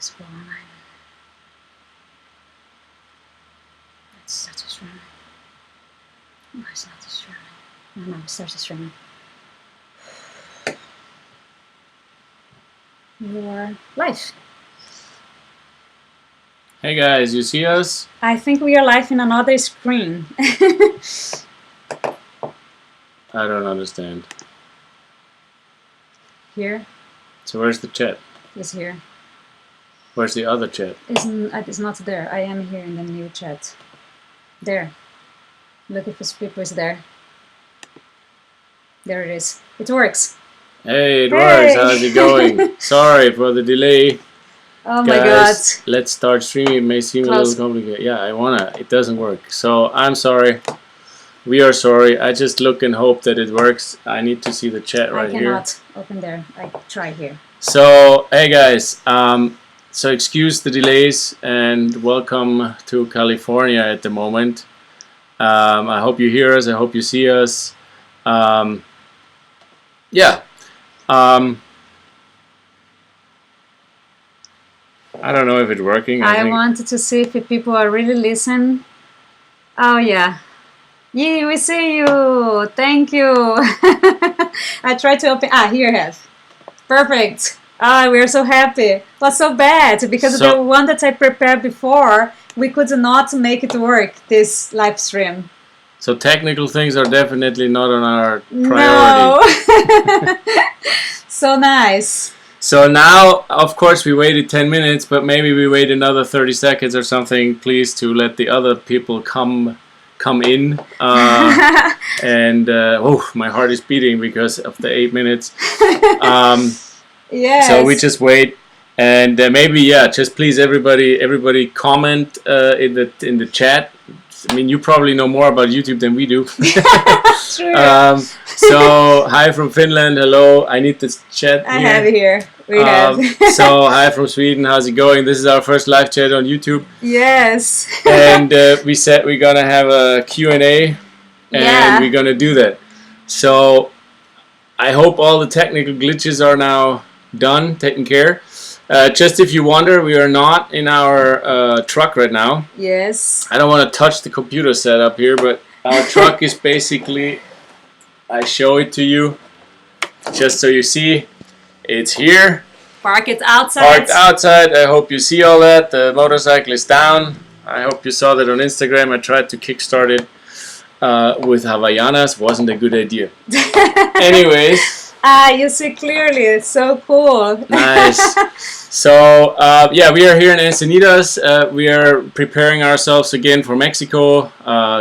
this one. That's such a strong. No, it's not a strong. No, it's such a strong. Your life. Hey guys, you see us? I think we are live in another screen. I don't understand. Here. So where's the chat? It's here. Where's the other chat? It's not there. I am here in the new chat. There. Look if this people is there. There it is. It works. Hey, it works. How's it going? Sorry for the delay. Oh Guys, my god. Let's start streaming. It may seem a little complicated. Yeah, I wanna. It doesn't work. So I'm sorry. We are sorry. I just look and hope that it works. I need to see the chat right here. I cannot open there. I try here. So, hey guys. So excuse the delays and welcome to California at the moment. I hope you hear us. I hope you see us. Yeah. I don't know if it's working. I wanted to see if people are really listening. Oh yeah. Yeah, we see you. Thank you. I tried to open. Here I have. Perfect. We're so happy. But so bad because the one that I prepared before, we could not make it work, this live stream. So technical things are definitely not on our No. priority. So nice. So now, of course, we waited 10 minutes, but maybe we wait another 30 seconds or something, please, to let the other people come in. And oh, my heart is beating because of the 8 minutes. Yes. So we just wait, and maybe just please everybody comment in the chat. I mean, you probably know more about YouTube than we do. True. So hi from Finland. Hello. I need this chat. I have it here. We have. So hi from Sweden. How's it going? This is our first live chat on YouTube. Yes. And we said we're gonna have a Q&A, and we're gonna do that. So I hope all the technical glitches are now done, taken care. Just if you wonder, we are not in our truck right now. Yes. I don't want to touch the computer setup here, but our truck is basically, I show it to you, just so you see, it's here. Park it outside. Parked outside. I hope you see all that. The motorcycle is down. I hope you saw that on Instagram. I tried to kickstart it with Havaianas. Wasn't a good idea. Anyways. You see clearly. It's so cool. Nice. So, we are here in Encinitas. We are preparing ourselves again for Mexico.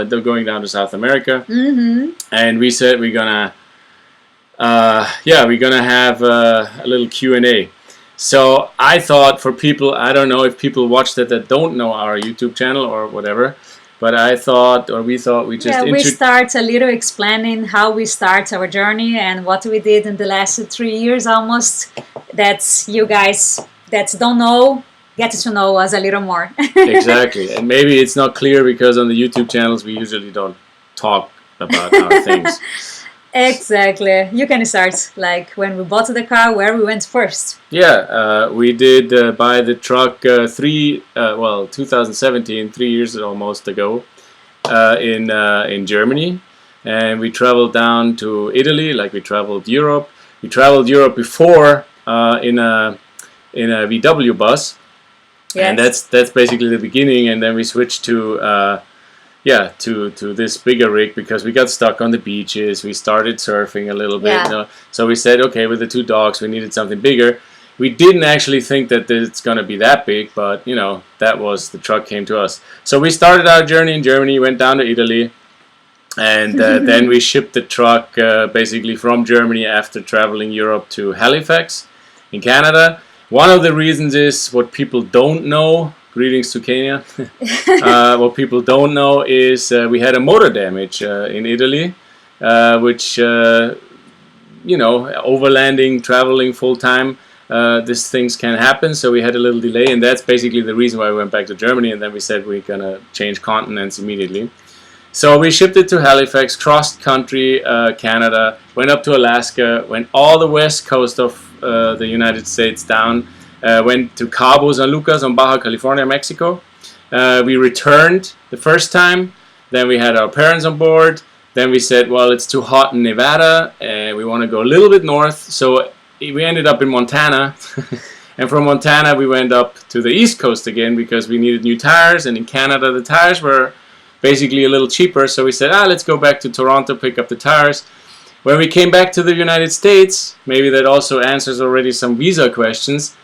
They're going down to South America. Mm-hmm. And we said we're gonna, have a little Q&A. So I thought for people, I don't know if people watch that don't know our YouTube channel or whatever, but we thought we just... we start a little explaining how we start our journey and what we did in the last 3 years almost. That's you guys that don't know, get to know us a little more. Exactly. And maybe it's not clear because on the YouTube channels we usually don't talk about our things. Exactly. You can start like when we bought the car, where we went first. Yeah, we did buy the truck 2017, 3 years almost ago, in Germany, and we traveled down to Italy. Like we traveled Europe. We traveled Europe before in a VW bus, yes. And that's basically the beginning. And then we switched to this bigger rig because we got stuck on the beaches. We started surfing a little bit. So we said, okay, with the 2 dogs, we needed something bigger. We didn't actually think that it's going to be that big, but, the truck came to us. So we started our journey in Germany, went down to Italy, and then we shipped the truck basically from Germany after traveling Europe to Halifax in Canada. One of the reasons is what people don't know. Greetings to Kenya. What people don't know is we had a motor damage in Italy, which, overlanding, traveling full time, these things can happen. So we had a little delay, and that's basically the reason why we went back to Germany. And then we said we're going to change continents immediately. So we shipped it to Halifax, crossed country, Canada, went up to Alaska, went all the west coast of the United States down, went to Cabo San Lucas on Baja California, Mexico. We returned the first time. Then we had our parents on board. Then we said, well, it's too hot in Nevada. We want to go a little bit north. So we ended up in Montana. And from Montana, we went up to the East Coast again because we needed new tires. And in Canada, the tires were basically a little cheaper. So we said, let's go back to Toronto, pick up the tires. When we came back to the United States, maybe that also answers already some visa questions.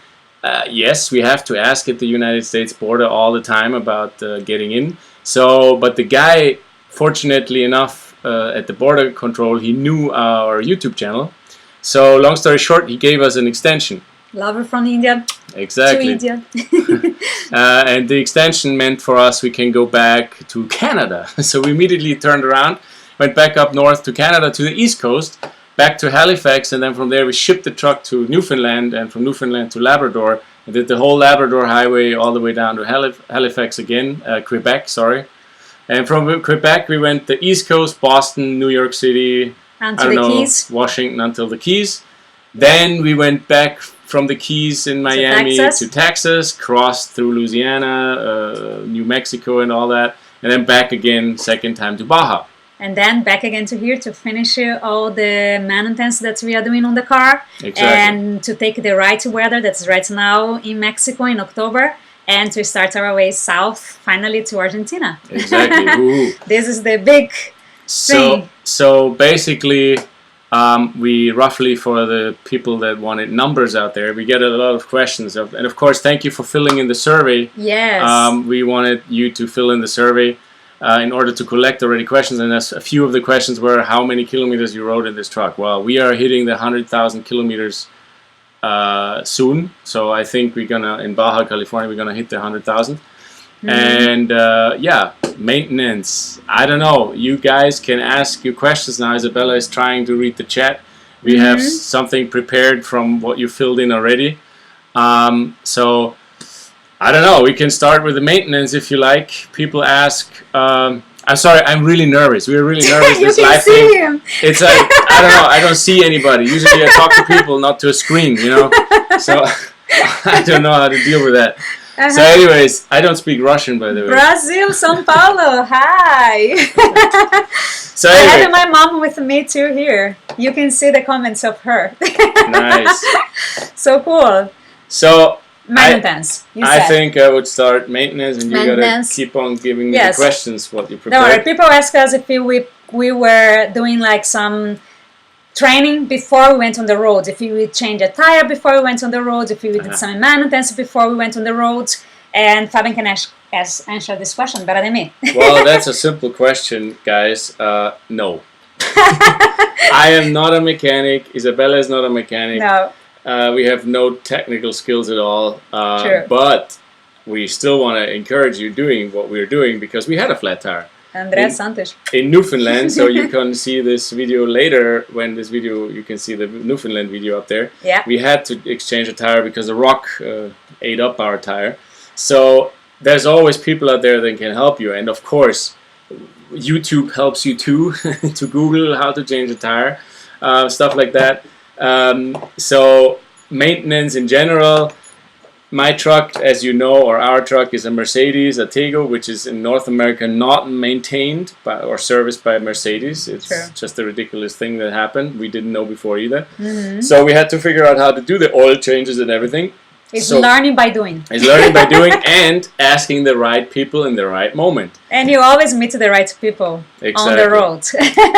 Yes, we have to ask at the United States border all the time about getting in. So, but the guy, fortunately enough, at the border control, he knew our YouTube channel. So, long story short, he gave us an extension. Lover from India. Exactly. To India. And the extension meant for us we can go back to Canada. So we immediately turned around, went back up north to Canada, to the East Coast, back to Halifax, and then from there we shipped the truck to Newfoundland, and from Newfoundland to Labrador, and did the whole Labrador highway all the way down to Halifax again, Quebec, sorry. And from Quebec we went the East Coast, Boston, New York City, Keys. Washington until the Keys. Then we went back from the Keys in Miami to Texas, crossed through Louisiana, New Mexico and all that, and then back again, second time to Baja. And then back again to here to finish all the maintenance that we are doing on the car. Exactly. And to take the right weather that's right now in Mexico in October, and to start our way south, finally to Argentina. Exactly. This is the big thing. So basically, we roughly, for the people that wanted numbers out there, we get a lot of questions. And of course, thank you for filling in the survey. Yes. We wanted you to fill in the survey in order to collect already questions. And a few of the questions were, how many kilometers you rode in this truck? Well, we are hitting the 100,000 kilometers soon. So I think we're going to, in Baja California, we're going to hit the 100,000. And yeah, maintenance. I don't know. You guys can ask your questions now. Isabella is trying to read the chat. We have something prepared from what you filled in already. So I don't know. We can start with the maintenance if you like. People ask. I'm sorry. I'm really nervous. We're really nervous. You this can live see thing. him. It's like, I don't know. I don't see anybody. Usually I talk to people, not to a screen. You know. So I don't know how to deal with that. So anyways, I don't speak Russian, by the way. Brazil, São Paulo, hi! So anyway. I have my mom with me too here. You can see the comments of her. Nice. So cool. So maintenance, I think I would start maintenance, and you gotta keep on giving me the questions, what you prepared. Don't worry, people ask us if we were doing like some training before we went on the road, if we would change a tire before we went on the road, if we did some maintenance before we went on the road, and Fabian can answer this question better than me. Well, that's a simple question, guys. No. I am not a mechanic. Isabella is not a mechanic. No. We have no technical skills at all. Sure. But we still want to encourage you doing what we're doing because we had a flat tire. Andrea Santos. In Newfoundland, so you can see this video later. When this video, you can see the Newfoundland video up there. Yeah. We had to exchange a tire because the rock ate up our tire. So there's always people out there that can help you. And of course, YouTube helps you too, to Google how to change a tire, stuff like that. So maintenance in general. My truck, as you know, or our truck, is a Mercedes, a Tego, which is in North America not maintained by or serviced by Mercedes. It's just a ridiculous thing that happened. We didn't know before either. So we had to figure out how to do the oil changes and everything. It's learning by doing. It's learning by doing and asking the right people in the right moment. And you always meet the right people on the road.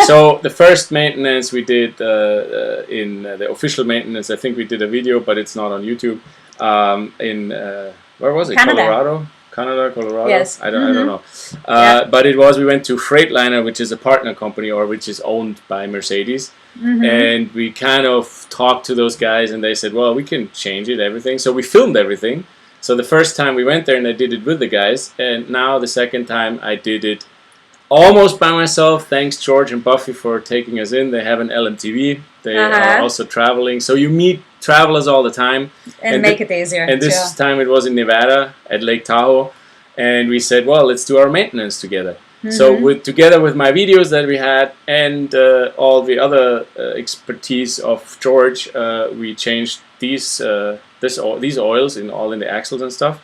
So the first maintenance we did in the official maintenance, I think we did a video, but it's not on YouTube. In where was it? Canada. Colorado. Yes. I don't know. But it was, we went to Freightliner, which is a partner company, or which is owned by Mercedes. And we kind of talked to those guys, and they said, well, we can change it, everything. So we filmed everything. So the first time we went there, and I did it with the guys, and now the second time I did it almost by myself. Thanks George and Buffy for taking us in. They have an LMTV. They are also traveling. So you meet travelers all the time. And make it easier. And this time it was in Nevada at Lake Tahoe. And we said, well, let's do our maintenance together. So together with my videos that we had and all the other expertise of George, we changed these these oils all in the axles and stuff.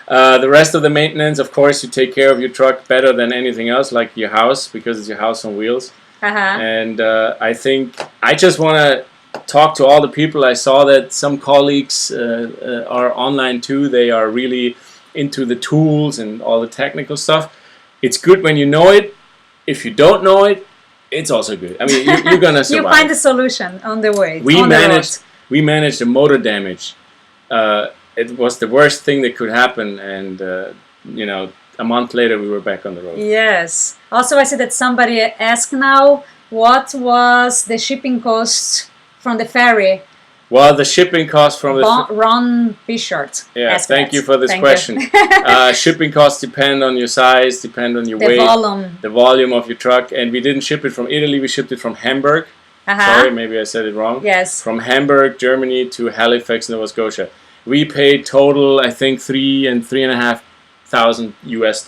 The rest of the maintenance, of course, you take care of your truck better than anything else, like your house, because it's your house on wheels. And I think I just want to talk to all the people. I saw that some colleagues are online too. They are really into the tools and all the technical stuff. It's good when you know it. If you don't know it, it's also good. I mean, you're gonna survive. You find a solution on the way. We managed the motor damage. It was the worst thing that could happen, and a month later we were back on the road. Yes. Also, I see that somebody asked now, what was the shipping cost from the ferry? Well, the shipping cost from Ron Bishart. Yeah, thank you for this question. Shipping costs depend on your size, depend on your weight, the volume of your truck, and we didn't ship it from Italy. We shipped it from Hamburg. Sorry, maybe I said it wrong. Yes. From Hamburg, Germany to Halifax, Nova Scotia. We paid total, I think, $3,000 and $3,500 US,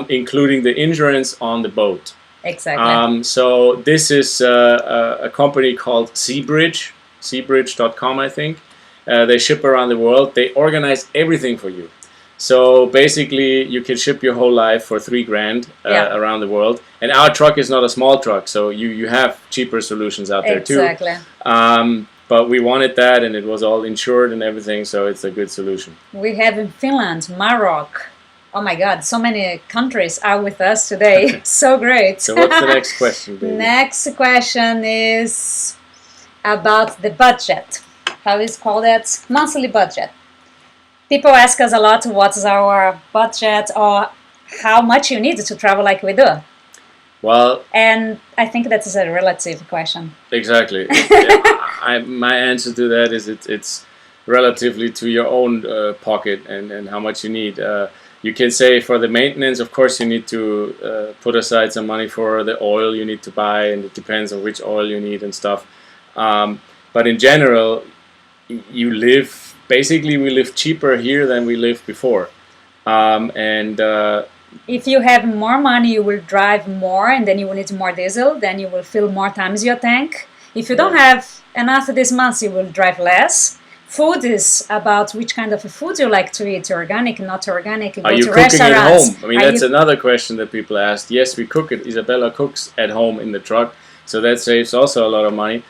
including the insurance on the boat. Exactly. So this is a company called Seabridge, seabridge.com, I think. They ship around the world. They organize everything for you. So basically, you can ship your whole life for $3,000 around the world. And our truck is not a small truck, so you have cheaper solutions out there too. Exactly. But we wanted that, and it was all insured and everything, so it's a good solution. We have in Finland, Morocco. Oh my God, so many countries are with us today. So great. So what's the next question, baby? Next question is about the budget. How is it called that? Monthly budget. People ask us a lot what is our budget or how much you need to travel like we do. Well, and I think that is a relative question. Exactly. My answer to that is it's relatively to your own pocket and how much you need. You can say for the maintenance, of course, you need to put aside some money for the oil you need to buy, and it depends on which oil you need and stuff. But in general, basically we live cheaper here than we lived before. If you have more money, you will drive more, and then you will need more diesel. Then you will fill more times your tank. If you don't have enough this month, you will drive less. Food is about which kind of food you like to eat, organic, not organic. Are you cooking at home? I mean, that's another question that people ask. Yes, we cook it. Isabella cooks at home in the truck, so that saves also a lot of money.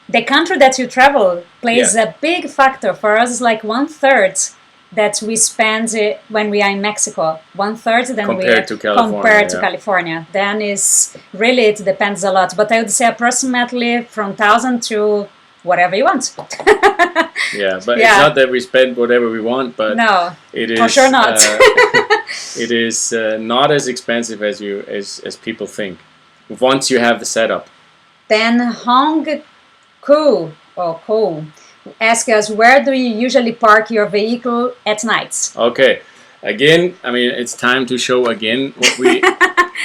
The country that you travel plays a big factor. For us, it's like 1/3 that we spend when we are in Mexico. 1/3 than compared to California. Then it depends a lot. But I would say approximately from 1,000 to whatever you want. But it's not that we spend whatever we want, but it is for sure not. It is not as expensive as people think once you have the setup. Then Hong Koo ask us, where do you usually park your vehicle at nights? Okay, again, I mean, it's time to show again what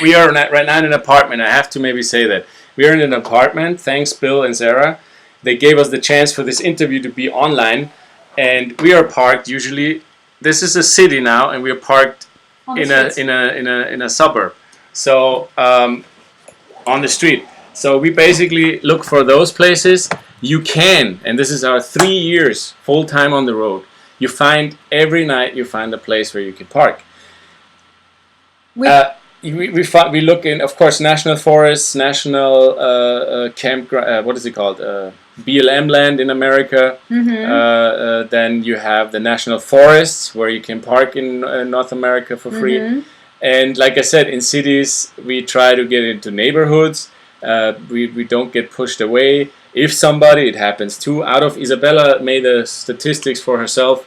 we are right now in an apartment. I have to maybe say that we are in an apartment. Thanks, Bill and Sarah. They gave us the chance for this interview to be online, and we are parked usually. This is a city now, and we are parked in a suburb. So on the street. So we basically look for those places. You can, and this is our 3 years full time on the road. Every night you find a place where you can park. We look in, of course, national forests, national campground. What is it called? BLM land in America. Mm-hmm. Then you have the national forests where you can park in North America for free. Mm-hmm. And like I said, in cities we try to get into neighborhoods. We don't get pushed away. If somebody, it happens too. Isabella made the statistics for herself.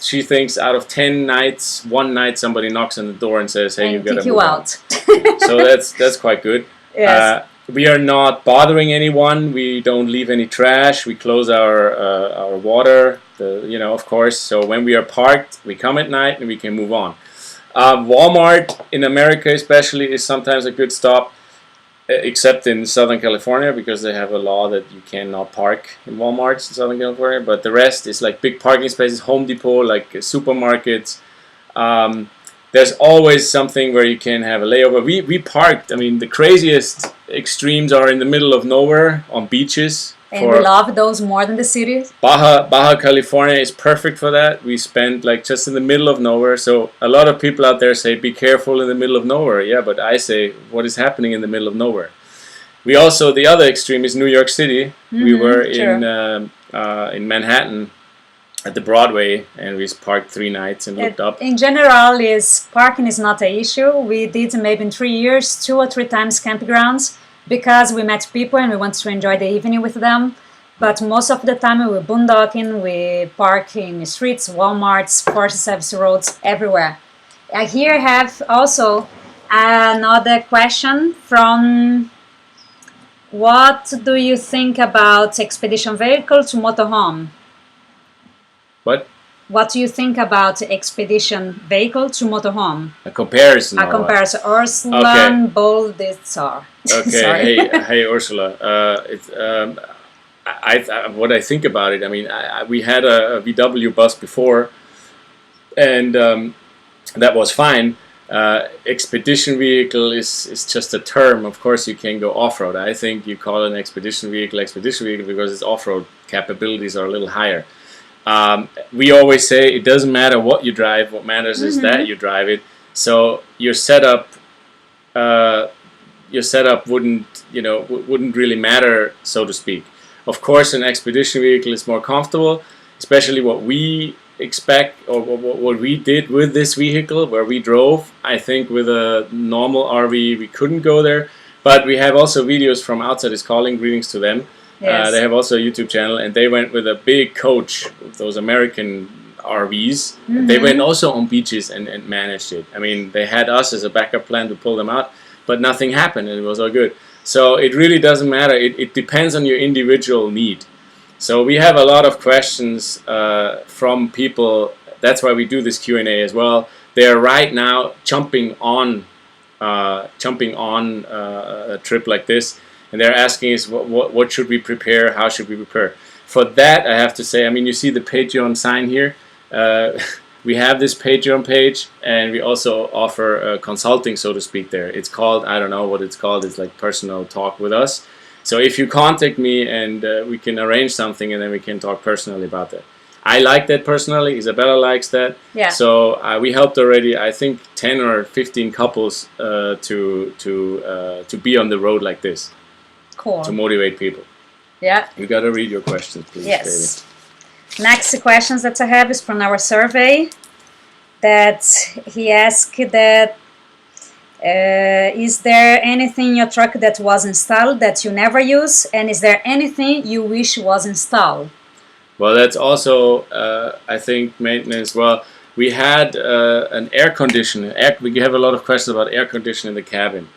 She thinks out of 10 nights, one night somebody knocks on the door and says, "Hey, you gotta move out." So that's quite good. Yes. We are not bothering anyone. We don't leave any trash. We close our water. Of course. So when we are parked, we come at night and we can move on. Walmart in America, especially, is sometimes a good stop. Except in Southern California, because they have a law that you cannot park in Walmarts in Southern California. But the rest is like big parking spaces, Home Depot, like supermarkets. There's always something where you can have a layover. We parked. I mean, the craziest extremes are in the middle of nowhere on beaches. And we love those more than the cities. Baja California is perfect for that. We spend like just in the middle of nowhere. So a lot of people out there say, be careful in the middle of nowhere. Yeah, but I say, what is happening in the middle of nowhere? We also, the other extreme is New York City. We were in Manhattan at the Broadway, and we parked 3 nights and looked up. In general, parking is not an issue. We did maybe in 3 years 2 or 3 times campgrounds, because we met people and we want to enjoy the evening with them. But most of the time we're boondocking, we park in the streets, Walmarts, Forest Service roads, everywhere. I here have also another question from, what do you think about expedition vehicle to motorhome? What do you think about expedition vehicle to motorhome? A comparison. A comparison. Ursula, bold, Okay. hey, Ursula. What I think about it. I mean, we had a VW bus before, and that was fine. Expedition vehicle is just a term. Of course, you can go off-road. I think you call an expedition vehicle because its off-road capabilities are a little higher. We always say it doesn't matter what you drive. What matters is that you drive it. So your setup wouldn't really matter, so to speak. Of course, an expedition vehicle is more comfortable, especially what we expect, or what we did with this vehicle, where we drove. I think with a normal RV we couldn't go there, but we have also videos from Outside is Calling. Greetings to them. Yes. They have also a YouTube channel, and they went with a big coach, those American RVs. They went also on beaches and managed it. I mean, they had us as a backup plan to pull them out, but nothing happened, and it was all good. So it really doesn't matter. It depends on your individual need. So we have a lot of questions from people. That's why we do this Q&A as well. They are right now jumping on a trip like this. And they're asking us, what should we prepare? How should we prepare? For that, I have to say, I mean, you see the Patreon sign here. We have this Patreon page, and we also offer consulting, so to speak, there. It's called, I don't know what it's called. It's like personal talk with us. So if you contact me, and we can arrange something, and then we can talk personally about that. I like that personally. Isabella likes that. Yeah. So we helped already, I think, 10 or 15 couples to be on the road like this. Cool. To motivate people. Yeah. You gotta read your questions, please. Yes. Baby. Next questions that I have is from our survey. That he asked that is there anything in your truck that was installed that you never use, and is there anything you wish was installed? Well, that's also I think maintenance. Well, we had an air conditioner. We have a lot of questions about air conditioning in the cabin.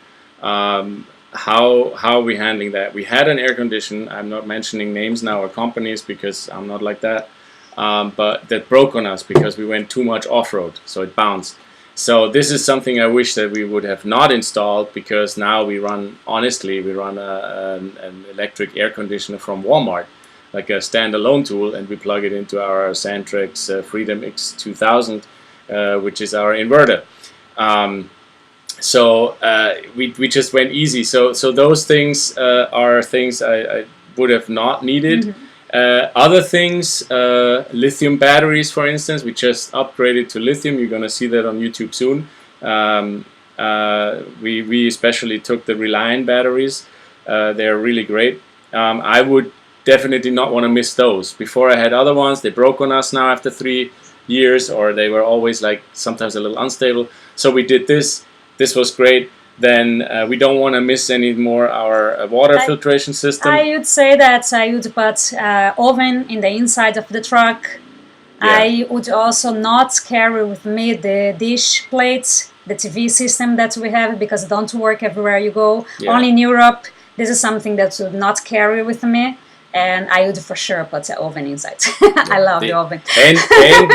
How are we handling that? We had an air conditioner. I'm not mentioning names now or companies because I'm not like that. But that broke on us because we went too much off-road, so it bounced. So this is something I wish that we would have not installed, because now we run, honestly, an electric air conditioner from Walmart, like a standalone tool, and we plug it into our Sandtrex Freedom X2000, which is our inverter. So we just went easy. So those things are things I would have not needed. Other things, lithium batteries, for instance, we just upgraded to lithium. You're gonna see that on YouTube soon. We especially took the Reliant batteries. They're really great. I would definitely not want to miss those. Before I had other ones, they broke on us now after 3 years, or they were always like sometimes a little unstable. So we did this. This was great. Then we don't want to miss any more our water filtration system. I would say that I would put oven in the inside of the truck. Yeah. I would also not carry with me the dish plates, the TV system that we have, because it don't work everywhere you go. Yeah. Only in Europe. This is something that would not carry with me. And I would for sure put the oven inside. I love the oven. And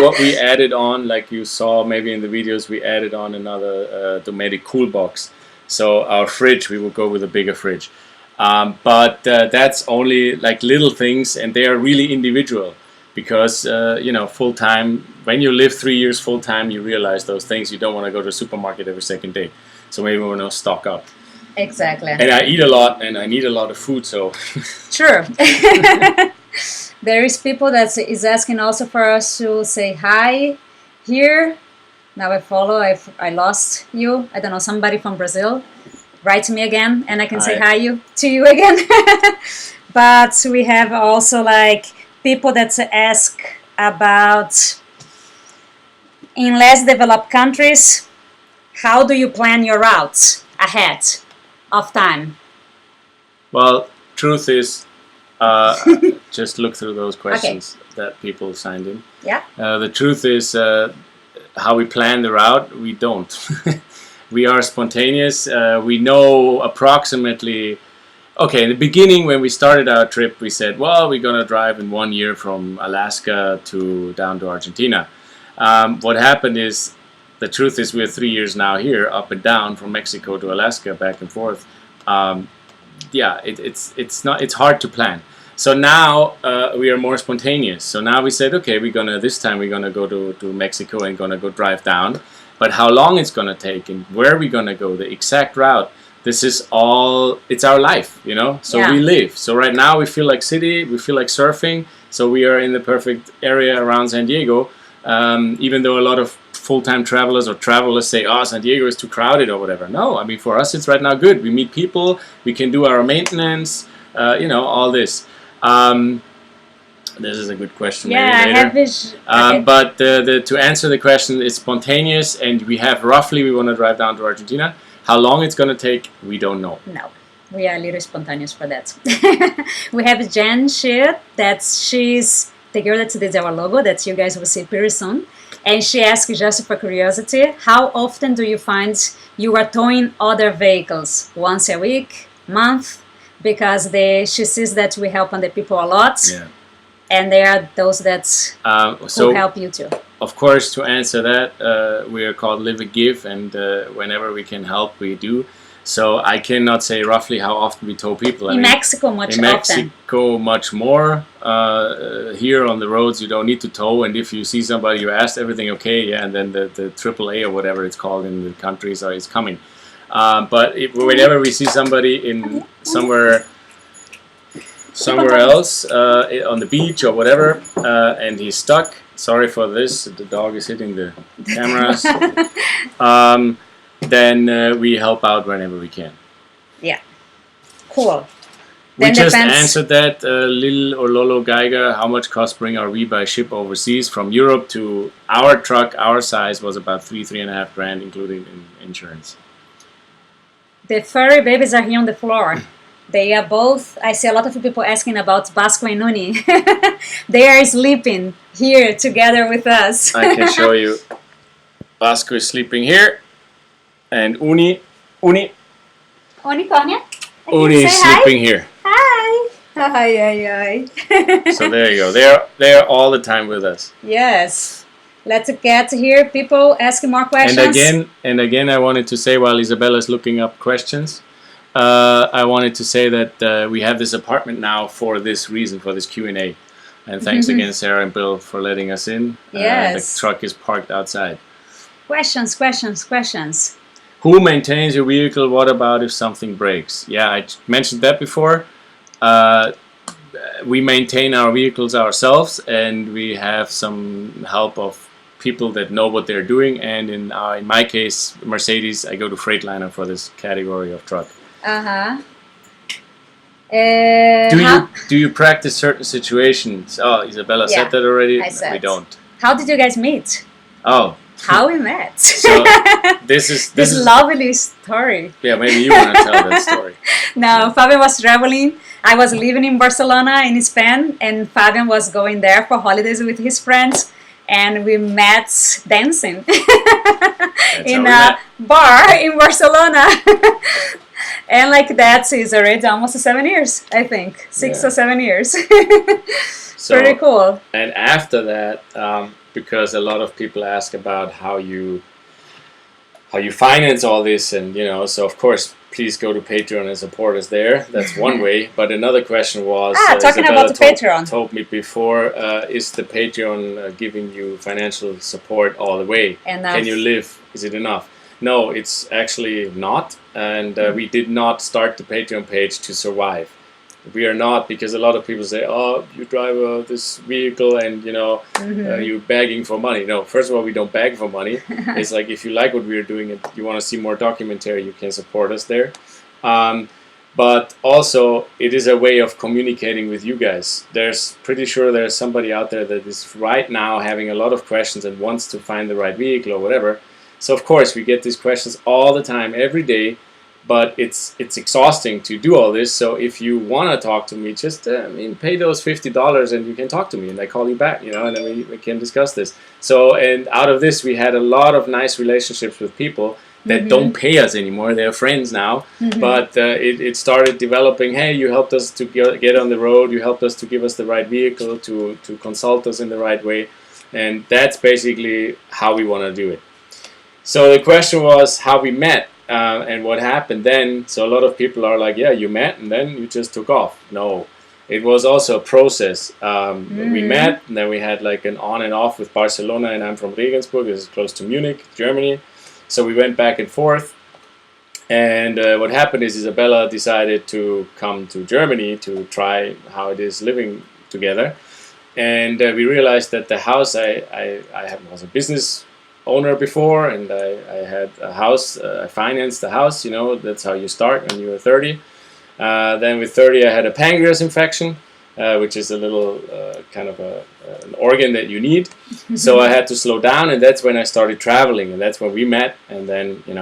what we added on, like you saw maybe in the videos, we added on another Dometic cool box. So our fridge, we will go with a bigger fridge. But that's only like little things, and they are really individual. Because, you know, full-time, when you live 3 years full-time, you realize those things. You don't want to go to the supermarket every second day. So maybe we want to stock up. Exactly. And I eat a lot, and I need a lot of food, so. True. There is people that is asking also for us to say hi here. Now I follow. I lost you. I don't know, somebody from Brazil. Write to me again, and I can say hi to you again. But we have also like people that ask about in less developed countries, how do you plan your routes ahead of time? Well, truth is, just look through those questions that people signed in. Yeah. The truth is, how we plan the route, we don't. We are spontaneous. We know approximately. Okay, in the beginning, when we started our trip, we said, well, we're going to drive in 1 year from Alaska down to Argentina. What happened is, the truth is, we're 3 years now here, up and down from Mexico to Alaska, back and forth. It's hard to plan. So now we are more spontaneous. So now we said, okay, this time we're gonna go to Mexico and gonna go drive down. But how long it's gonna take and where we're gonna go, the exact route, this is all, it's our life, you know? So we live. So right now we feel like city, we feel like surfing. So we are in the perfect area around San Diego. Even though a lot of full-time travelers or travelers say, oh, San Diego is too crowded or whatever. No, I mean, for us, it's right now good. We meet people, we can do our maintenance, all this. This is a good question. Yeah, maybe later. But to answer the question, it's spontaneous, and we want to drive down to Argentina. How long it's going to take, we don't know. No, we are a little spontaneous for that. We have Jen Shit, she's the girl that did our logo that you guys will see pretty soon. And she asked, just for curiosity, how often do you find you are towing other vehicles? Once a week, month? Because she sees that we help other people a lot. Yeah. And there are those that who help you too. Of course, to answer that, we are called Live a Give, and whenever we can help, we do. So I cannot say roughly how often we tow people. In Mexico, much more. Here on the roads, you don't need to tow, and if you see somebody, you ask everything okay, yeah, and then the AAA or whatever it's called in the countries is coming. But whenever we see somebody in somewhere else on the beach or whatever, and he's stuck. Sorry for this. The dog is hitting the cameras. Then we help out whenever we can. Yeah. Cool. We just answered that, Lil or Lolo Geiger, how much cost bring RV by ship overseas from Europe to our truck, our size was about $3.5 grand, including insurance. The furry babies are here on the floor. They are both, I see a lot of people asking about Vasco and Uni. They are sleeping here together with us. I can show you. Vasco is sleeping here. And Uni is sleeping here. Hi. Hi. So there you go. They are all the time with us. Yes. Let's get here. People asking more questions. And again, I wanted to say, while Isabella's looking up questions, I wanted to say that we have this apartment now for this reason, for this Q&A. And thanks again, Sarah and Bill, for letting us in. Yes. The truck is parked outside. Questions. Who maintains your vehicle? What about if something breaks? Yeah, I mentioned that before. We maintain our vehicles ourselves, and we have some help of people that know what they're doing. And in my case, Mercedes, I go to Freightliner for this category of truck. Do you practice certain situations? Oh, Isabella said that already. I said. We don't. How did you guys meet? Oh. How we met. So this is lovely story. Yeah, maybe you want to tell that story. No, Fabian was traveling. I was living in Barcelona in Spain, and Fabian was going there for holidays with his friends, and we met dancing in a bar in Barcelona. And like that is already almost 7 years, I think. 6 or 7 years. So, pretty cool. And after that, because a lot of people ask about how you finance all this, and so of course, please go to Patreon and support us there. That's one way. But another question was, talking Isabella about the Patreon. Told me before, is the Patreon giving you financial support all the way? Enough. Can you live? Is it enough? No, it's actually not, and we did not start the Patreon page to survive. We are not, because a lot of people say, "Oh, you drive this vehicle, and you're begging for money." No, first of all, we don't beg for money. It's like, if you like what we're doing and you want to see more documentary, you can support us there. But also, it is a way of communicating with you guys. Pretty sure there's somebody out there that is right now having a lot of questions and wants to find the right vehicle or whatever. So of course we get these questions all the time, every day, but it's exhausting to do all this. So if you want to talk to me, just pay those $50 and you can talk to me, and I call you back, and then we can discuss this. So, and out of this we had a lot of nice relationships with people that don't pay us anymore. They're friends now, but it started developing. Hey, you helped us to get on the road, you helped us to give us the right vehicle, to consult us in the right way, and that's basically how we want to do it. So the question was how we met and what happened then. So a lot of people are like, yeah, you met and then you just took off. No, it was also a process. We met, and then we had like an on and off with Barcelona, and I'm from Regensburg, this is close to Munich, Germany. So we went back and forth, and what happened is Isabella decided to come to Germany to try how it is living together. And we realized that the house, I was a business owner before, and I had a house, I financed the house, that's how you start when you were 30. Then with 30 I had a pancreas infection, which is a little kind of an organ that you need. So I had to slow down, and that's when I started traveling, and that's when we met, and then we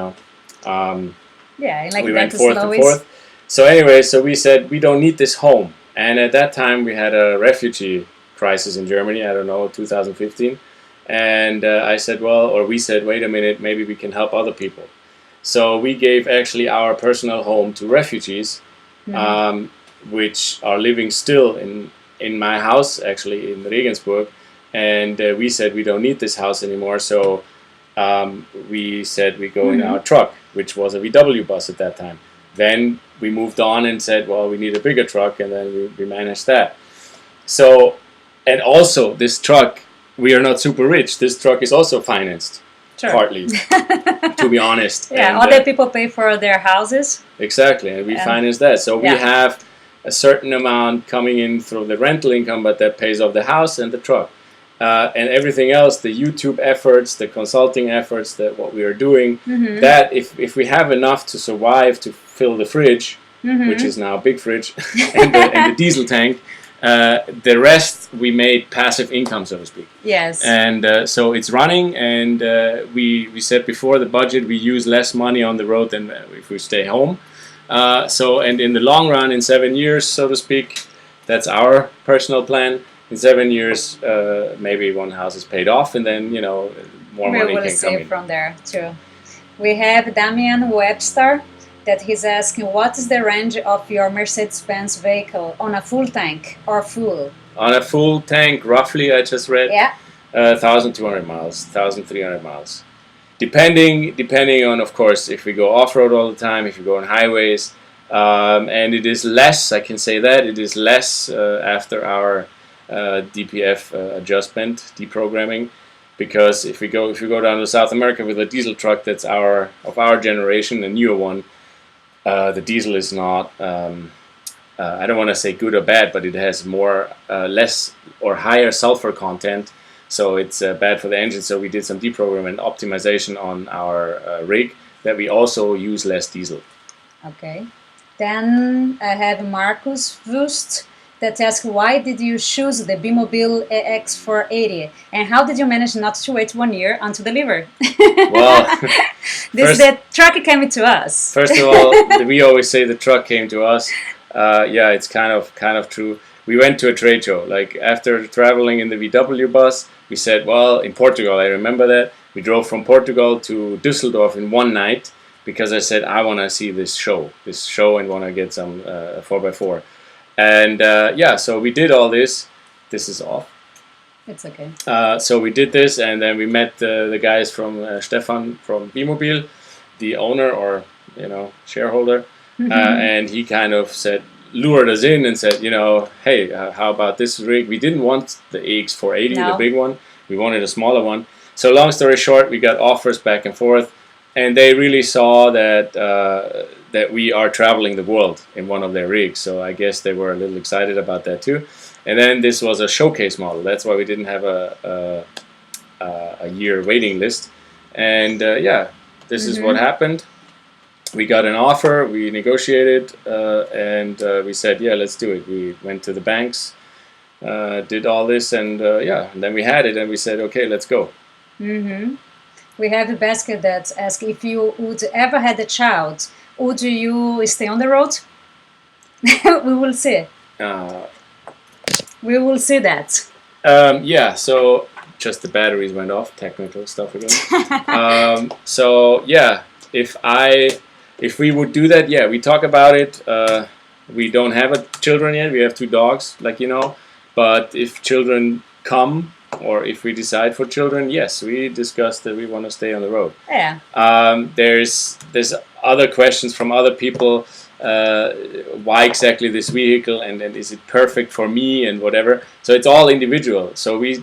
went forth and forth. So anyway, so we said we don't need this home, and at that time we had a refugee crisis in Germany, I don't know, 2015. And I said, we said, wait a minute, maybe we can help other people. So we gave actually our personal home to refugees, which are living still in my house, actually in Regensburg. And we said we don't need this house anymore. So we said we go in our truck, which was a VW bus at that time. Then we moved on and said, well, we need a bigger truck, and then we managed that. So, and also this truck, we are not super rich. This truck is also financed, partly, to be honest. Yeah, and other people pay for their houses. Exactly, and we finance that. So we have a certain amount coming in through the rental income, but that pays off the house and the truck. And everything else, the YouTube efforts, the consulting efforts, what we are doing, that if we have enough to survive to fill the fridge, which is now a big fridge, and the diesel tank, the rest we made passive income, so to speak. Yes. And so it's running, and we said before the budget, we use less money on the road than if we stay home. And in the long run, in 7 years, so to speak, that's our personal plan. In 7 years, maybe one house is paid off, and then more money can come in from there too. We have Damian Webster, that he's asking, what is the range of your Mercedes-Benz vehicle on a full tank or full? On a full tank, roughly, I just read, 1,200 miles, 1,300 miles. Depending on, of course, if we go off-road all the time, if we go on highways. And it is less, I can say that, it is less after our DPF adjustment, deprogramming. Because if you go down to South America with a diesel truck that's of our generation, a newer one, the diesel is not, I don't want to say good or bad, but it has less or higher sulfur content, so it's bad for the engine. So we did some deprogramming and optimization on our rig, that we also use less diesel. Okay. Then I have Marcus Wust that asks, why did you choose the B-Mobile EX480, and how did you manage not to wait 1 year until deliver? Well, the truck came to us. First of all, we always say the truck came to us. Yeah, it's kind of true. We went to a trade show. Like after traveling in the VW bus, we said, well, in Portugal, I remember that we drove from Portugal to Düsseldorf in one night, because I said I want to see this show, and want to get some 4x4. And so we did all this. This is off. It's okay. So we did this, and then we met the guys from Stefan from B-Mobile, the owner or shareholder, and he kind of lured us in and said, hey, how about this rig? We didn't want the EX480, the big one. We wanted a smaller one. So long story short, we got offers back and forth. and they really saw that we are traveling the world in one of their rigs. So I guess they were a little excited about that too. And then this was a showcase model. That's why we didn't have a year waiting list. And this is what happened. We got an offer, we negotiated, and we said, yeah, let's do it. We went to the banks, did all this, and and then we had it, and we said, okay, let's go. We have a basket that asks if you would ever had a child, would you stay on the road? We will see. We will see that. So just the batteries went off, technical stuff again. If we would do that, we talk about it. We don't have children yet. We have 2 dogs, like you know. But if children come, or if we decide for children, yes, we discussed that we want to stay on the road. Yeah. There's other questions from other people. Why exactly this vehicle, and is it perfect for me, and whatever. So it's all individual. So we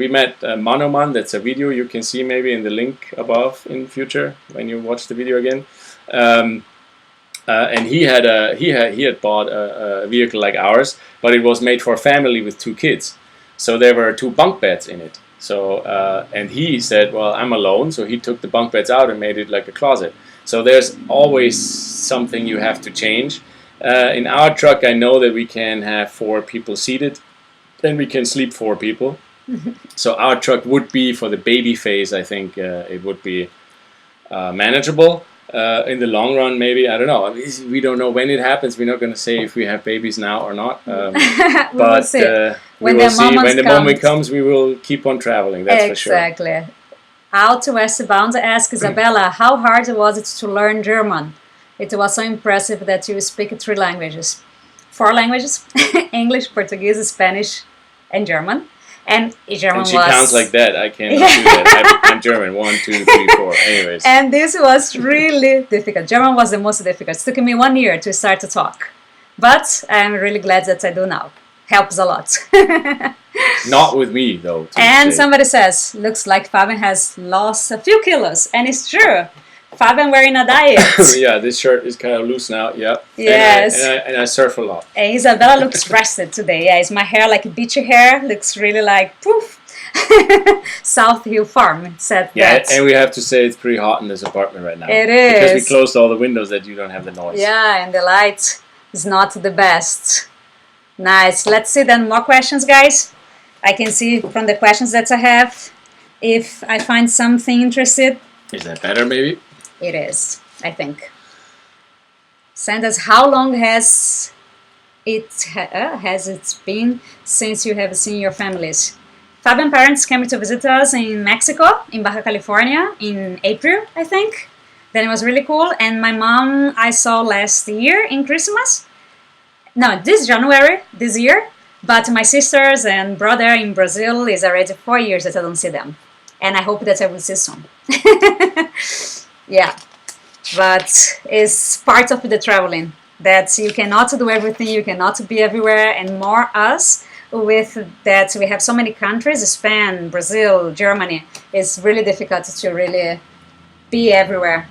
met Manoman. That's a video you can see maybe in the link above in future when you watch the video again. And he had bought a vehicle like ours, but it was made for a family with 2 kids. So there were 2 bunk beds in it. So and he said, well, I'm alone, so he took the bunk beds out and made it like a closet. So there's always something you have to change. In our truck, I know that we can have 4 people seated, and we can sleep 4 people. So our truck would be, for the baby phase, I think it would be manageable. In the long run, maybe, I don't know. I mean, we don't know when it happens. We're not going to say if we have babies now or not. But will see. We will see. When the moment comes, we will keep on traveling, that's for sure. Exactly. Out Westbound asks Isabela, how hard was it to learn German? It was so impressive that you speak 3 languages. 4 languages, English, Portuguese, Spanish, and German. And German she counts like that. I can't do that. I'm German. 1, 2, 3, 4. Anyways. And this was really difficult. German was the most difficult. It took me 1 year to start to talk. But I'm really glad that I do now. Helps a lot. Not with me, though. And somebody says, looks like Fabian has lost a few kilos. And it's true. Fabian wearing a diet. Yeah, this shirt is kind of loose now. Yeah. Yes. And I surf a lot. And Isabela looks rested today. Yeah, it's my hair like beachy hair. Looks really like poof. South Hill Farm said that. And we have to say it's pretty hot in this apartment right now. It is. Because we closed all the windows that you don't have the noise. Yeah, and the light is not the best. Nice. Let's see then more questions, guys. I can see from the questions that I have if I find something interesting. Is that better, maybe? It is, I think. Send us, how long has it been since you have seen your families? Fabian parents came to visit us in Mexico, in Baja California, in April, I think. Then it was really cool. And my mom I saw last year in Christmas. No, this January, this year. But my sisters and brother in Brazil is already 4 years that I don't see them. And I hope that I will see soon. Yeah, but it's part of the traveling. That you cannot do everything, you cannot be everywhere. And more us, with that we have so many countries, Spain, Brazil, Germany. It's really difficult to really be everywhere.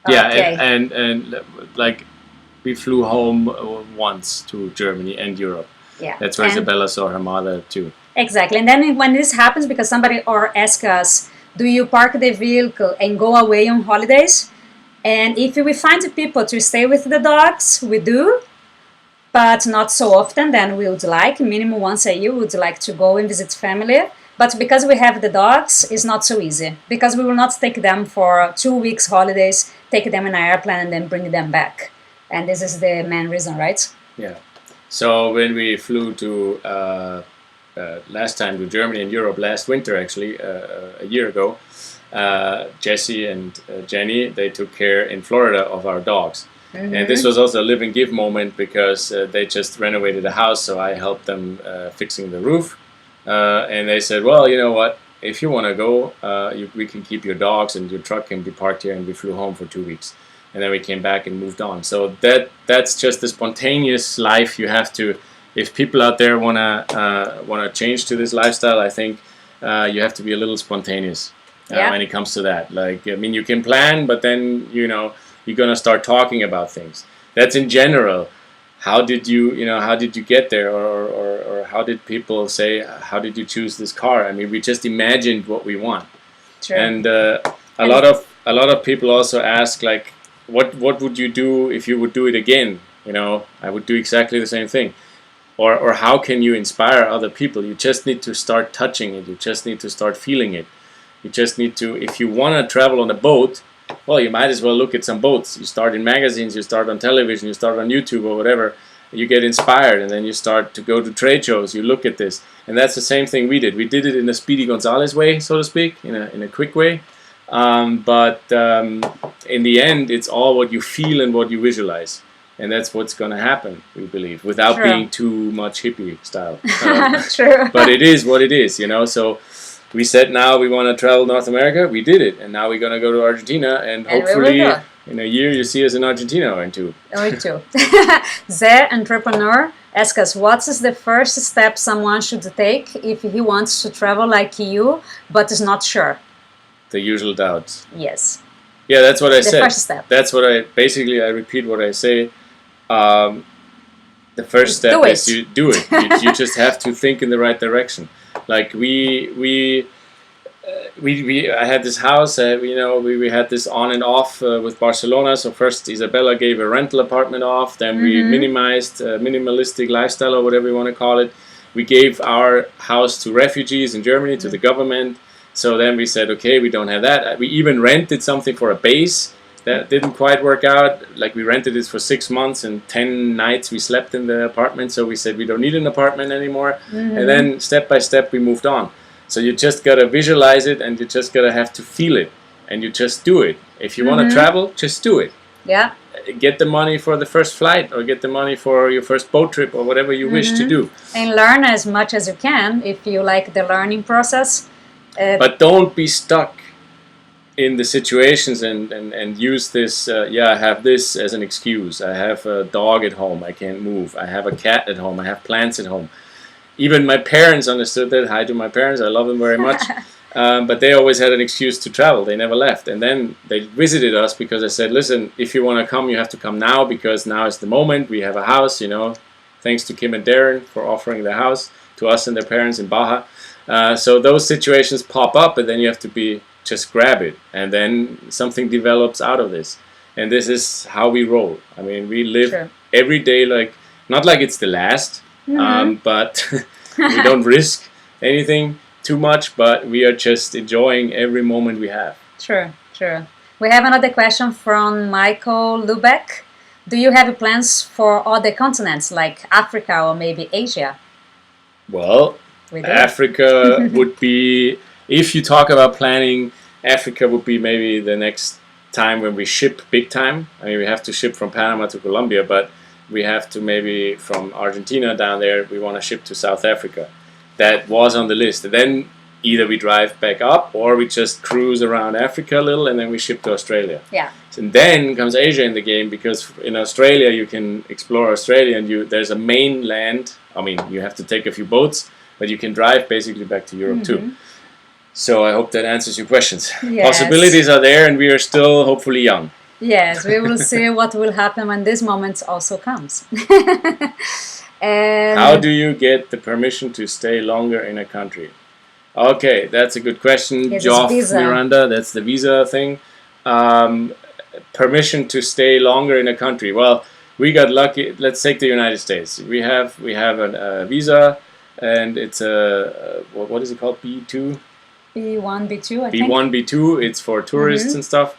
Yeah, okay. and like we flew home once to Germany and Europe. Yeah, that's where Isabela saw her mother too. Exactly, and then when this happens, because somebody asks us, do you park the vehicle and go away on holidays? And if we find people to stay with the dogs, we do, but not so often. Then we would like, minimum once a year, we would like to go and visit family. But because we have the dogs, it's not so easy. Because we will not take them for 2 weeks holidays, take them in an airplane and then bring them back. And this is the main reason, right? Yeah. So when we flew to last time to Germany and Europe, last winter actually, a year ago, Jesse and Jenny, they took care in Florida of our dogs. Mm-hmm. And this was also a live and give moment because they just renovated a house, so I helped them fixing the roof. And they said, well, you know what, if you want to go, we can keep your dogs and your truck can be parked here, and we flew home for 2 weeks. And then we came back and moved on. So that's just the spontaneous life you have to. If people out there wanna change to this lifestyle, I think you have to be a little spontaneous. when it comes to that. Like, I mean, you can plan, but then, you know, you're going to start talking about things. That's in general. How did how did you get there? Or how did people say, how did you choose this car? I mean, we just imagined what we want. True. And a lot of people also ask, like, what would you do if you would do it again? You know, I would do exactly the same thing. Or how can you inspire other people? You just need to start touching it. You just need to start feeling it. You just need to, if you want to travel on a boat, well, you might as well look at some boats. You start in magazines, you start on television, you start on YouTube or whatever. You get inspired, and then you start to go to trade shows. You look at this, and that's the same thing we did. We did it in a Speedy Gonzales way, so to speak, in a quick way. But in the end, it's all what you feel and what you visualize. And that's what's going to happen, we believe, without being too much hippie style. True. But it is what it is, you know. So we said now we want to travel North America. We did it. And now we're going to go to Argentina. And hopefully in a year you see us in Argentina or in two. Or in two. The entrepreneur asks us, what is the first step someone should take if he wants to travel like you, but is not sure? The usual doubts. Yes. Yeah, that's what I said. The first step. That's what I repeat what I say. The first step is you do it. You just have to think in the right direction. Like I had this house. We had this on and off with Barcelona. So first Isabela gave a rental apartment off. Then we minimized minimalistic lifestyle, or whatever you want to call it. We gave our house to refugees in Germany, to the government. So then we said, okay, we don't have that. We even rented something for a base. That didn't quite work out. Like, we rented it for 6 months, and 10 nights we slept in the apartment. So we said we don't need an apartment anymore. And then step by step we moved on. So you just gotta visualize it, and you just gotta have to feel it, and you just do it. If you want to travel, just do it. Yeah. Get the money for the first flight, or get the money for your first boat trip, or whatever you wish to do. And learn as much as you can if you like the learning process. But don't be stuck in the situations and use this, I have this as an excuse. I have a dog at home, I can't move. I have a cat at home, I have plants at home. Even my parents understood that. Hi to my parents, I love them very much. But they always had an excuse to travel. They never left. And then they visited us because I said, listen, if you want to come, you have to come now, because now is the moment. We have a house, you know. Thanks to Kim and Darren for offering the house to us and their parents in Baja. So those situations pop up, and then you have to just grab it, and then something develops out of this. And this is how we roll. I mean, we live every day like, not like it's the last, but we don't risk anything too much, but we are just enjoying every moment we have. True. We have another question from Michael Lubeck. Do you have plans for other continents like Africa or maybe Asia? Well, Africa would be, if you talk about planning, Africa would be maybe the next time when we ship big time. I mean, we have to ship from Panama to Colombia, but we have to maybe from Argentina down there, we want to ship to South Africa. That was on the list. And then either we drive back up, or we just cruise around Africa a little, and then we ship to Australia. Yeah. And then comes Asia in the game, because in Australia you can explore Australia, and there's a mainland. I mean, you have to take a few boats, but you can drive basically back to Europe too. So I hope that answers your questions. Yes. Possibilities are there, and we are still hopefully young. Yes, we will see what will happen when this moment also comes. How do you get the permission to stay longer in a country? Okay, that's a good question. Geoff Miranda, that's the visa thing. Permission to stay longer in a country. Well, we got lucky. Let's take the United States. We have a visa, and it's a what is it called? B2. B1, B2. I think. B1, B2. It's for tourists and stuff.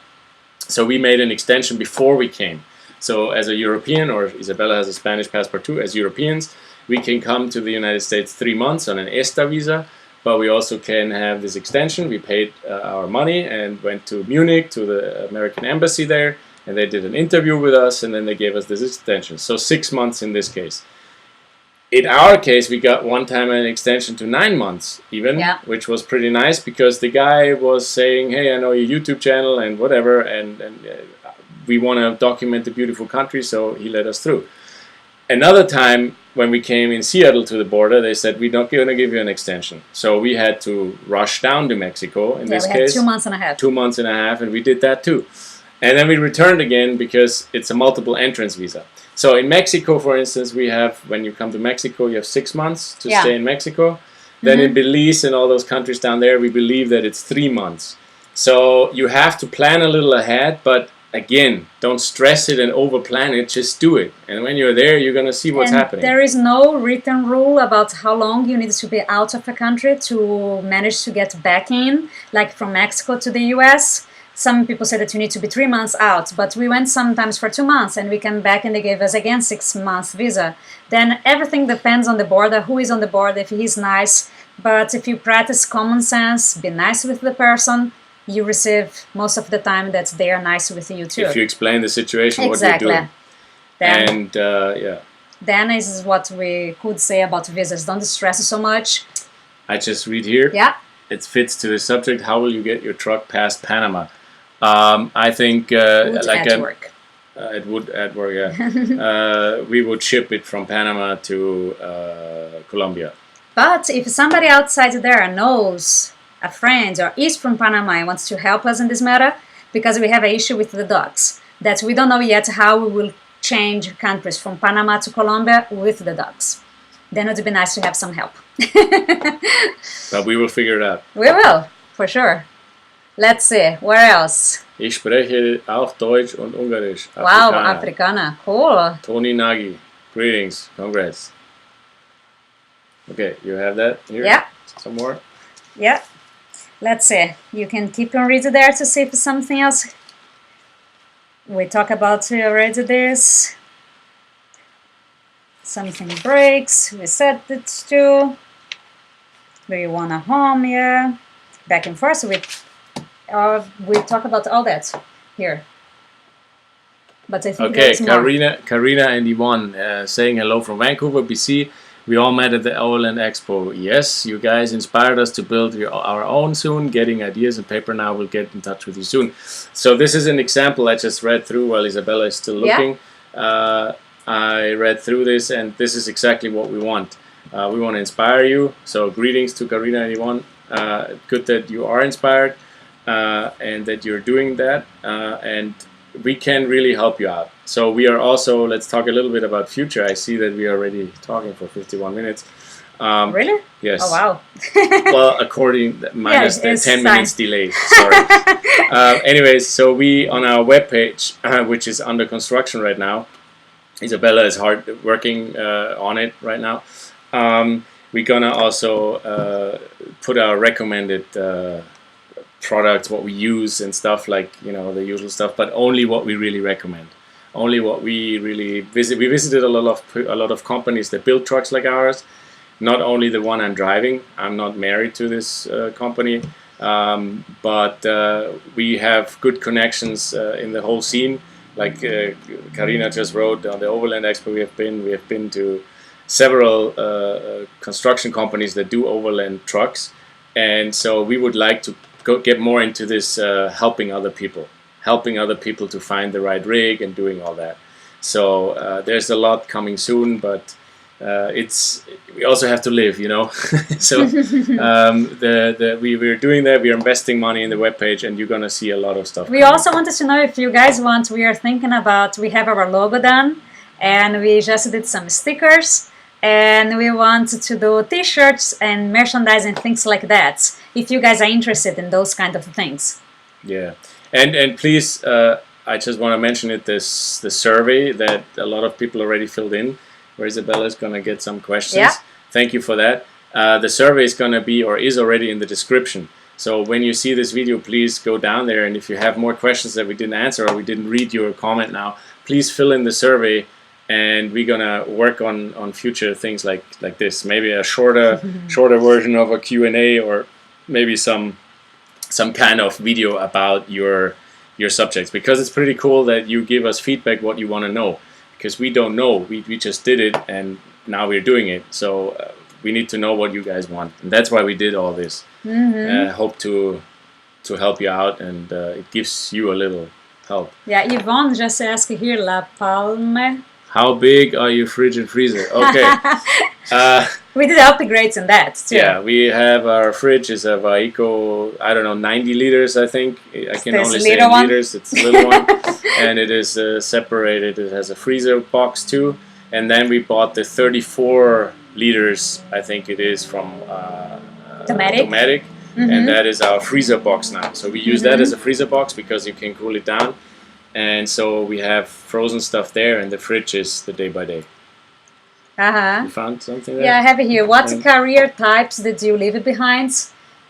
So we made an extension before we came. So as a European, or Isabela has a Spanish passport too, as Europeans, we can come to the United States 3 months on an ESTA visa, but we also can have this extension. We paid our money and went to Munich, to the American embassy there, and they did an interview with us, and then they gave us this extension. So 6 months in this case. In our case, we got one time an extension to 9 months even, which was pretty nice, because the guy was saying, hey, I know your YouTube channel and whatever, and we want to document the beautiful country, so he let us through. Another time, when we came in Seattle to the border, they said, we're not going to give you an extension. So we had to rush down to Mexico, in this we case. had 2 months and a half. 2 months and a half, and we did that too. And then we returned again because it's a multiple entrance visa. So in Mexico, for instance, we have, when you come to Mexico, you have 6 months to stay in Mexico. Then in Belize and all those countries down there, we believe that it's 3 months. So you have to plan a little ahead, but again, don't stress it and over plan it, just do it. And when you're there, you're going to see what's happening. There is no written rule about how long you need to be out of a country to manage to get back in, like from Mexico to the US. Some people say that you need to be 3 months out, but we went sometimes for 2 months and we came back and they gave us again 6 months visa. Then everything depends on the border, who is on the border, if he's nice. But if you practice common sense, be nice with the person, you receive most of the time that they are nice with you too. If you explain the situation, what you're doing. Then, yeah. Then is what we could say about visas. Don't stress so much. I just read here. Yeah. It fits to the subject. How will you get your truck past Panama? I think at work. It would at work, yeah. We would ship it from Panama to Colombia. But if somebody outside there knows a friend or is from Panama and wants to help us in this matter, because we have an issue with the dogs, that we don't know yet how we will change countries from Panama to Colombia with the dogs. Then it would be nice to have some help. But we will figure it out. We will, for sure. Let's see, where else? Ich spreche auch Deutsch und Ungarisch. Wow, Afrikaner, cool. Tony Nagy, greetings, congrats. Okay, you have that here? Yeah. Some more? Yeah. Let's see. You can keep on reading there to see if something else. We talk about already this. Something breaks. We said it too. We want a home, yeah. Back and forth. We talk about all that here. But I think okay, more. Karina and Yvonne saying hello from Vancouver, BC. We all met at the Overland Expo. Yes, you guys inspired us to build our own soon, getting ideas and paper now. We'll get in touch with you soon. So this is an example I just read through while Isabella is still looking. Yeah. I read through this, and this is exactly what we want. We want to inspire you. So greetings to Karina and Yvonne. Good that you are inspired and that you're doing that. And we can really help you out. So we are also, let's talk a little bit about future. I see that we are already talking for 51 minutes. Really? Yes. Oh, wow. Well, according, minus the 10 minutes delay. Sorry. Anyways, so we, on our webpage, which is under construction right now, Isabella is hard working on it right now. We're gonna also put our recommended products, what we use and stuff, like, you know, the usual stuff, but only what we really recommend, only what we really visit. We visited a lot of companies that build trucks like ours, not only the one I'm driving. I'm not married to this company, but we have good connections in the whole scene. Like Karina just wrote on the Overland Expo, we have been to several construction companies that do overland trucks, and so we would like to get more into this helping other people to find the right rig and doing all that. So there's a lot coming soon, but we also have to live, you know. So we're doing that. We are investing money in the webpage, and you're gonna see a lot of stuff. We also wanted to know if you guys want. We are thinking about. We have our logo done, and we just did some stickers. And we want to do t-shirts and merchandise and things like that. If you guys are interested in those kind of things. Yeah, and please, I just want to mention it. The survey that a lot of people already filled in, where Isabella is going to get some questions. Yeah. Thank you for that. The survey is going to be, or is already, in the description. So when you see this video, please go down there, and if you have more questions that we didn't answer or we didn't read your comment now, please fill in the survey. And we're gonna work on future things like this. Maybe a shorter version of a Q&A, or maybe some kind of video about your subjects, because it's pretty cool that you give us feedback what you want to know, because we don't know. We just did it, and now we're doing it. So we need to know what you guys want, and that's why we did all this. I hope to help you out, and it gives you a little help. Yeah, Yvonne just asked here, La Palme. How big are your fridge and freezer? Okay. We did upgrades in that too. Yeah, we have our fridge is a Vaiko, I don't know, 90 liters, I think. I can There's only a say little in one. liters. It's a little one. And it is separated. It has a freezer box too. And then we bought the 34 liters, I think it is, from Dometic. And that is our freezer box now. So we use that as a freezer box because you can cool it down. And so we have frozen stuff there, and the fridge is the day by day. You found something there? Yeah, I have it here. What career types did you leave behind?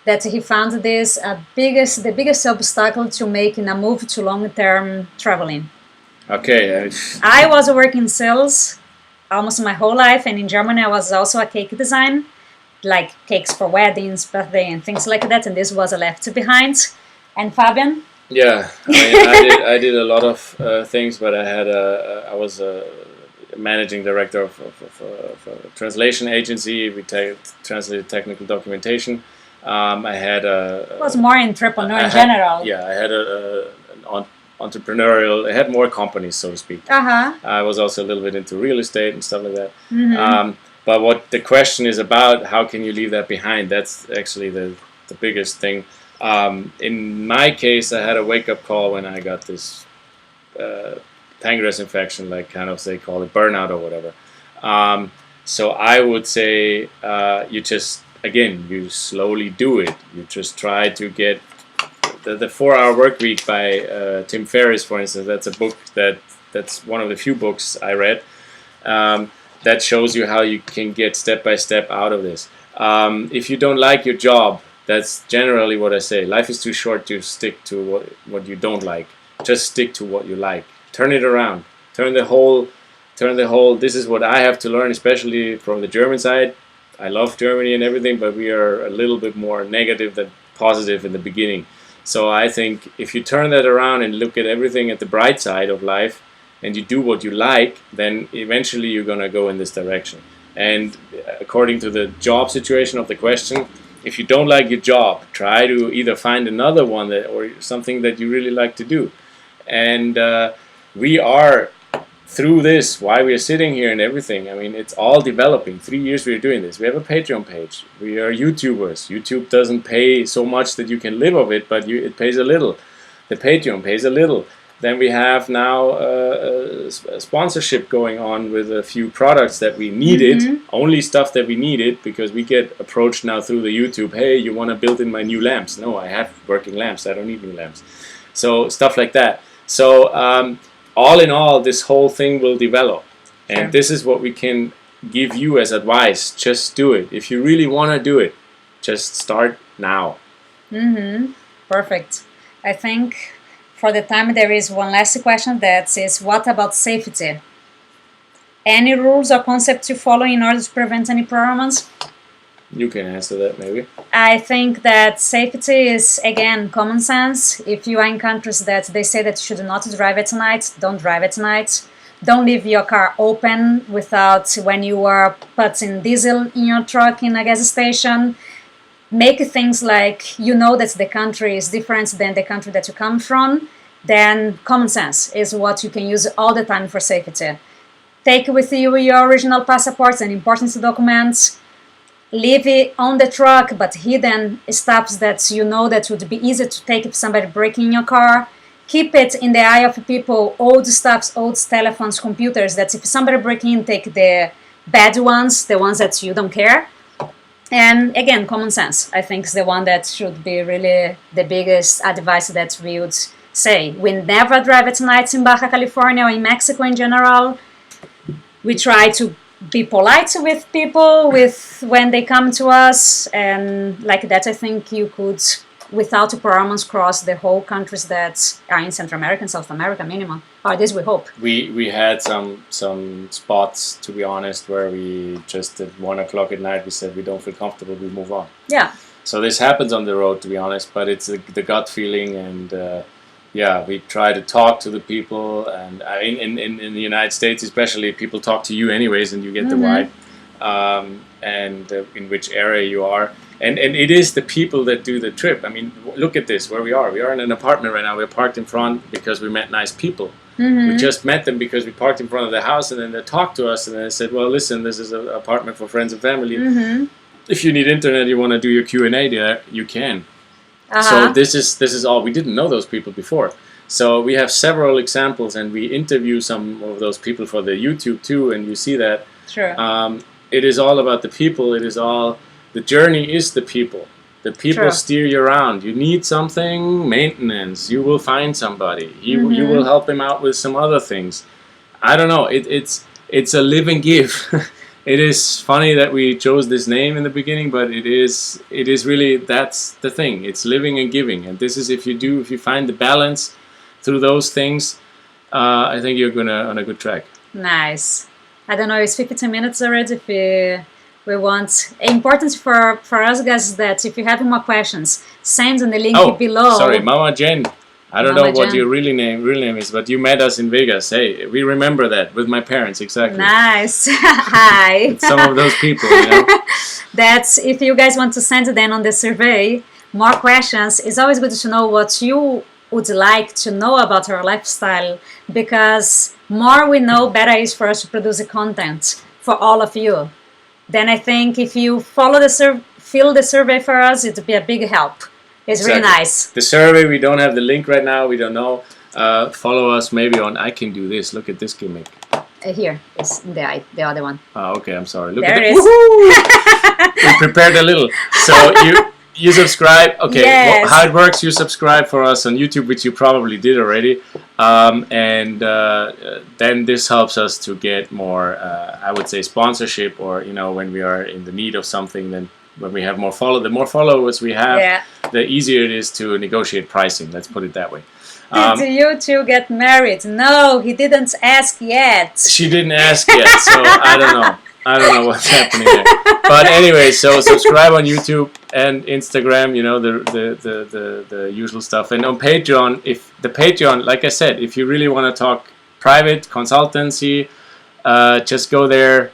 That he found this the biggest obstacle to making a move to long-term traveling. Okay. I was working sales almost my whole life, and in Germany I was also a cake design, like cakes for weddings, birthday, and things like that. And this was left behind. And Fabian? Yeah, I mean, I did a lot of things, but I was a managing director of a translation agency. We translated technical documentation. I had It was more entrepreneur in general. Yeah, I had an entrepreneurial. I had more companies, so to speak. I was also a little bit into real estate and stuff like that. But what the question is about, how can you leave that behind? That's actually the biggest thing. In my case, I had a wake-up call when I got this pancreas infection, like kind of they call it burnout or whatever. So I would say you just, again, you slowly do it. You just try to get the 4-hour work week by Tim Ferriss, for instance. That's a book that's one of the few books I read that shows you how you can get step by step out of this. If you don't like your job, that's generally what I say. Life is too short to stick to what you don't like. Just stick to what you like. Turn it around. Turn the whole. This is what I have to learn, especially from the German side. I love Germany and everything, but we are a little bit more negative than positive in the beginning. So I think if you turn that around and look at everything at the bright side of life, and you do what you like, then eventually you're gonna go in this direction. And according to the job situation of the question, if you don't like your job, try to either find another one or something that you really like to do. And we are, through this, why we are sitting here and everything, I mean, it's all developing. 3 years we are doing this. We have a Patreon page. We are YouTubers. YouTube doesn't pay so much that you can live of it, but it pays a little. The Patreon pays a little. Then we have now a sponsorship going on with a few products that we needed, only stuff that we needed, because we get approached now through the YouTube, hey, you want to build in my new lamps? No, I have working lamps, I don't need new lamps. So stuff like that. So all in all, this whole thing will develop. And this is what we can give you as advice. Just do it. If you really want to do it, just start now. Perfect. I think for the time there is one last question that says, what about safety? Any rules or concepts you follow in order to prevent any problems? You can answer that maybe. I think that safety is, again, common sense. If you are in countries that they say that you should not drive at night, don't drive at night. Don't leave your car open without, when you are putting diesel in your truck in a gas station. Make things like, you know that the country is different than the country that you come from, then common sense is what you can use all the time for safety. Take with you your original passports and important documents. Leave it on the truck, but hidden stuff that you know that would be easy to take if somebody breaking your car. Keep it in the eye of people, old stuffs, old telephones, computers, that if somebody break in, take the bad ones, the ones that you don't care. And again, common sense, I think, is the one that should be really the biggest advice that we would say. We never drive at night in Baja California or in Mexico in general. We try to be polite with people when they come to us, and like that I think you could, without problems, cross the whole countries that are in Central America and South America minimum. Or this we hope. We had some spots, to be honest, where we just at 1 o'clock at night we said we don't feel comfortable, we move on. Yeah. So this happens on the road, to be honest, but it's the gut feeling, and we try to talk to the people, and in the United States especially, people talk to you anyways, and you get the vibe, and in which area you are. And it is the people that do the trip. I mean, look at this, where we are. We are in an apartment right now. We're parked in front because we met nice people. We just met them because we parked in front of the house, and then they talked to us, and they said, well, listen, this is an apartment for friends and family. If you need internet, you want to do your Q&A there, you can. So this is all. We didn't know those people before. So we have several examples, and we interview some of those people for the YouTube too, and you see that. Sure. It is all about the people. It is all, the journey is the people. The people steer you around. You need something, maintenance. You will find somebody. You will help him out with some other things. I don't know. It's a live and give. It is funny that we chose this name in the beginning, but it is really, that's the thing. It's living and giving, and this is if you find the balance through those things, I think you're on a good track. Nice. I don't know. It's 15 minutes already. If we want, important for us guys is that if you have more questions, send on the link below. Sorry, Mama Jen. I don't know what your real name is, but you met us in Vegas. Hey, we remember that with my parents, exactly. Nice. Hi. It's some of those people, you know. That's, if you guys want to send them on the survey more questions, it's always good to know what you would like to know about our lifestyle, because more we know, better it is for us to produce the content for all of you. Then I think if you follow fill the survey for us, it would be a big help. It's really nice. The survey, we don't have the link right now. We don't know. Follow us maybe on I Can Do This. Look at this gimmick. Here is the other one. Oh, okay. I'm sorry. Look there at it is. We prepared a little. So you subscribe. Okay. Yes. Well, how it works? You subscribe for us on YouTube, which you probably did already, and then this helps us to get more. I would say sponsorship, or when we are in the need of something, then. When we have the more followers we have, the easier it is to negotiate pricing. Let's put it that way. Did you two get married? No, he didn't ask yet. She didn't ask yet, so I don't know. I don't know what's happening there. But anyway, so subscribe on YouTube and Instagram. The usual stuff. And on Patreon, like I said, if you really want to talk private consultancy, just go there.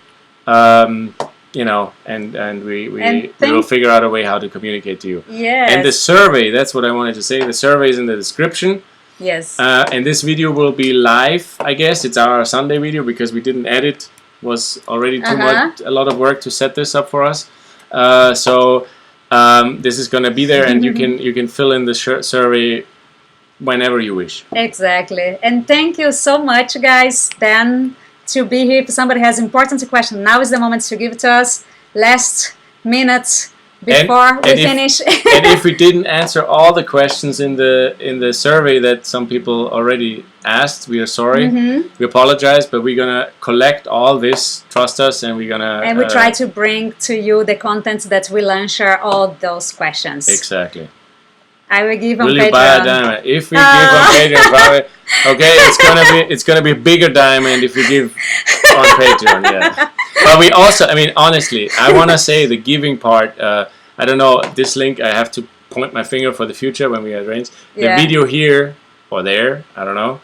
And we will figure out a way how to communicate to you. Yes. And the survey, that's what I wanted to say. The survey is in the description. Yes. And this video will be live, I guess. It's our Sunday video because we didn't edit. It was already a lot of work to set this up for us. So this is going to be there, and you can fill in the survey whenever you wish. Exactly. And thank you so much, guys. Then to be here. If somebody has important question, now is the moment to give it to us. Last minute before we finish. And if we didn't answer all the questions in the survey that some people already asked, we are sorry. We apologize, but we're gonna collect all this. Trust us, and we're gonna. And we try to bring to you the content that will answer all those questions. Exactly. I will give on Will Patreon. You buy a diamond? If we give on Patreon, probably, okay, it's gonna be a bigger diamond if we give on Patreon. Yeah, but we also, honestly, I wanna say the giving part. I don't know this link. I have to point my finger for the future when we arrange the video here or there. I don't know.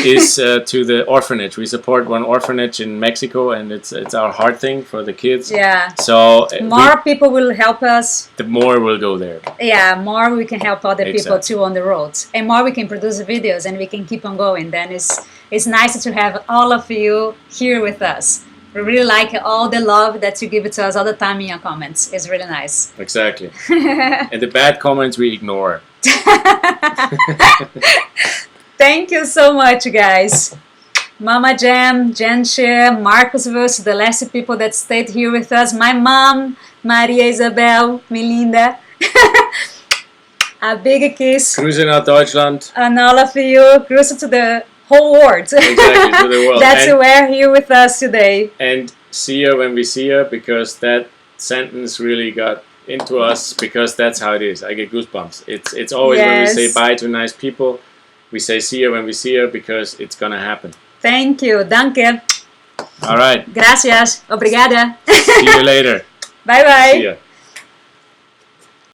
Is to the orphanage. We support one orphanage in Mexico, and it's our heart thing for the kids. Yeah. So more people will help us. The more will go there. Yeah, more we can help other people too on the roads, and more we can produce videos, and we can keep on going. Then it's nice to have all of you here with us. We really like all the love that you give it to us all the time in your comments. It's really nice. Exactly. And the bad comments we ignore. Thank you so much, guys. Mama Jam, Jenche, Marcos Vos, the last people that stayed here with us. My mom, Maria Isabel, Melinda. A big kiss. Grüße nach Deutschland. And all of you. Grüße to the whole world. Exactly, to the world. That's why we're here with us today. And see you when we see you, because that sentence really got into us, because that's how it is. I get goosebumps. It's always when we say bye to nice people, we say see you when we see you, because it's gonna happen. Thank you. Danke. All right. Gracias. Obrigada. See you later. Bye bye. See ya.